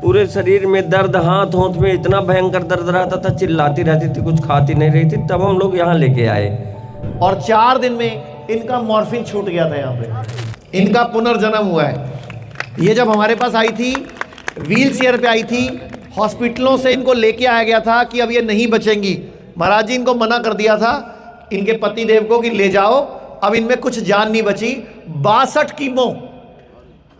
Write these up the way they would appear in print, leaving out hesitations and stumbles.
पूरे शरीर में दर्द, हाथ होंठ में इतना भयंकर दर्द रहता था, चिल्लाती रहती थी, कुछ खाती नहीं रही थी। तब हम लोग यहाँ लेके आए और 4 दिन में इनका मॉर्फिन छूट गया था। यहाँ पे इनका पुनर्जन्म हुआ है। ये जब हमारे पास आई थी, व्हील चेयर पे आई थी, हॉस्पिटलों से इनको लेके आया गया था कि अब ये नहीं बचेंगी। महाराज जी इनको मना कर दिया था इनके पति देव को कि ले जाओ, अब इनमें कुछ जान नहीं बची। 62 कीमो,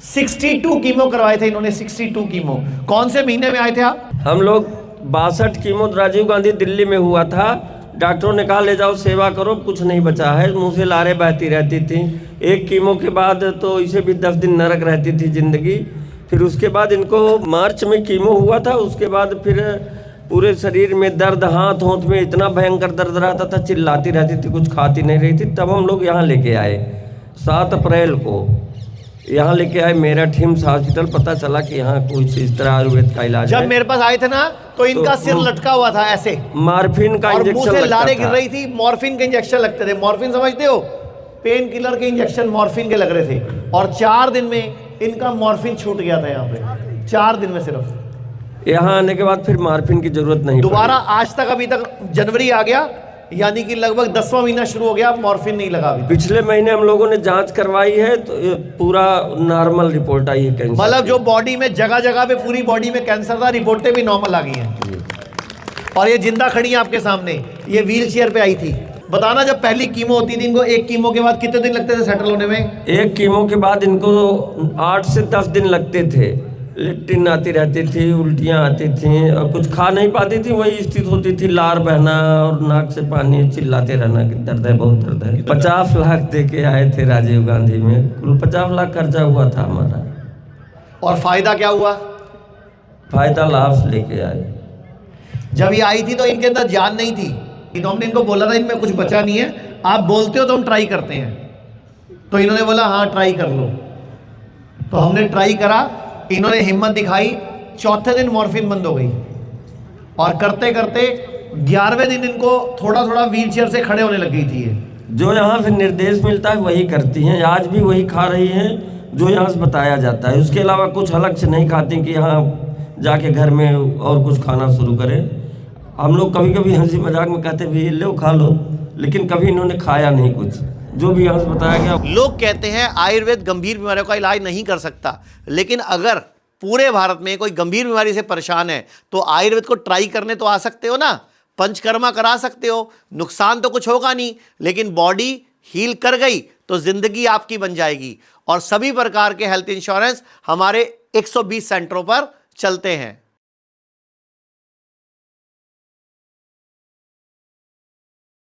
62 कीमो करवाए थे इन्होंने, 62 कीमो। कौन से महीने में आए थे आप? हम लोग। 62 कीमो राजीव गांधी दिल्ली में हुआ था। डॉक्टरों ने कहा ले जाओ, सेवा करो, कुछ नहीं बचा है। मुंह से लारें बहती रहती थी। एक कीमो के बाद तो इसे भी 10 दिन नरक रहती थी जिंदगी। फिर उसके बाद इनको मार्च में कीमो हुआ था। उसके बाद फिर पूरे शरीर में दर्द, हाथ होंठ में इतना भयंकर दर्द रहता था, चिल्लाती रहती थी, कुछ खाती नहीं रही थी। तब हम लोग यहाँ लेके आए 7 अप्रैल को। यहाँ लेके आए मेरठ हिम्स हॉस्पिटल। पता चला कि यहाँ कुछ इस तरह आयुर्वेद का इलाज जब है। मेरे पास आए थे ना तो इनका सिर लटका हुआ था ऐसे, मॉर्फिन का और मुंह इंजेक्शन से लगता लारें गिर था। रही थी। मॉर्फिन के इंजेक्शन लगते थे। मॉर्फिन समझते हो? पेन किलर के इंजेक्शन मॉर्फिन के लग रहे थे। और 4 दिन में इनका मॉर्फिन छूट गया था। यहाँ पे 4 दिन में सिर्फ। यहाँ आने के बाद फिर मॉर्फिन की जरूरत नहीं दोबारा आज तक, अभी तक जनवरी आ गया, यानी कि लगभग 10वां महीना शुरू हो गया, मॉर्फिन नहीं लगा अभी। पिछले महीने हम लोगों ने जांच करवाई है तो ये पूरा नॉर्मल रिपोर्ट आई है कैंसर। मतलब जो बॉडी में जगह जगह पे, पूरी बॉडी में कैंसर था, रिपोर्टें भी नॉर्मल आ गई हैं। और ये जिंदा खड़ी है आपके सामने। ये व्हील चेयर पे आई थी। बताना, जब पहली कीमो होती थी इनको, एक कीमो के बाद कितने दिन लगते थे सेटल होने में? एक कीमो के बाद इनको 8 से 10 दिन लगते थे। लेट्रिन आती रहती थी, उल्टियाँ आती थी और कुछ खा नहीं पाती थी। वही स्थिति होती थी, लार बहना और नाक से पानी, चिल्लाते रहना कि दर्द है, बहुत दर्द है। 50 लाख दे के आए थे राजीव गांधी में। कुल 50 लाख खर्चा हुआ था हमारा। और फायदा क्या हुआ? फायदा लाभ लेके आए। जब ये आई थी तो इनके अंदर जान नहीं थी। तो हमने इनको बोला था इनमें कुछ बचा नहीं है, आप बोलते हो तो हम ट्राई करते हैं। तो इन्होंने बोला हाँ ट्राई कर लो। तो हमने ट्राई करा, इन्होंने हिम्मत दिखाई। 4थे दिन मॉर्फिन बंद हो गई। और करते करते 11वें दिन इनको थोड़ा थोड़ा व्हील चेयर से खड़े होने लग गई थी ये। जो यहाँ फिर निर्देश मिलता है वही करती हैं। आज भी वही खा रही हैं जो यहाँ से बताया जाता है। उसके अलावा कुछ अलग से नहीं खाती कि यहाँ जाके घर में और कुछ खाना शुरू करें। हम लोग कभी कभी हंसी मजाक में कहते भी लो खा लो, लेकिन कभी इन्होंने खाया नहीं कुछ, जो भी यहाँ से बताया गया। लोग कहते हैं आयुर्वेद गंभीर बीमारियों का इलाज नहीं कर सकता, लेकिन अगर पूरे भारत में कोई गंभीर बीमारी से परेशान है तो आयुर्वेद को ट्राई करने तो आ सकते हो ना। पंचकर्मा करा सकते हो, नुकसान तो कुछ होगा नहीं, लेकिन बॉडी हील कर गई तो जिंदगी आपकी बन जाएगी। और सभी प्रकार के हेल्थ इंश्योरेंस हमारे 120 सेंटरों पर चलते हैं।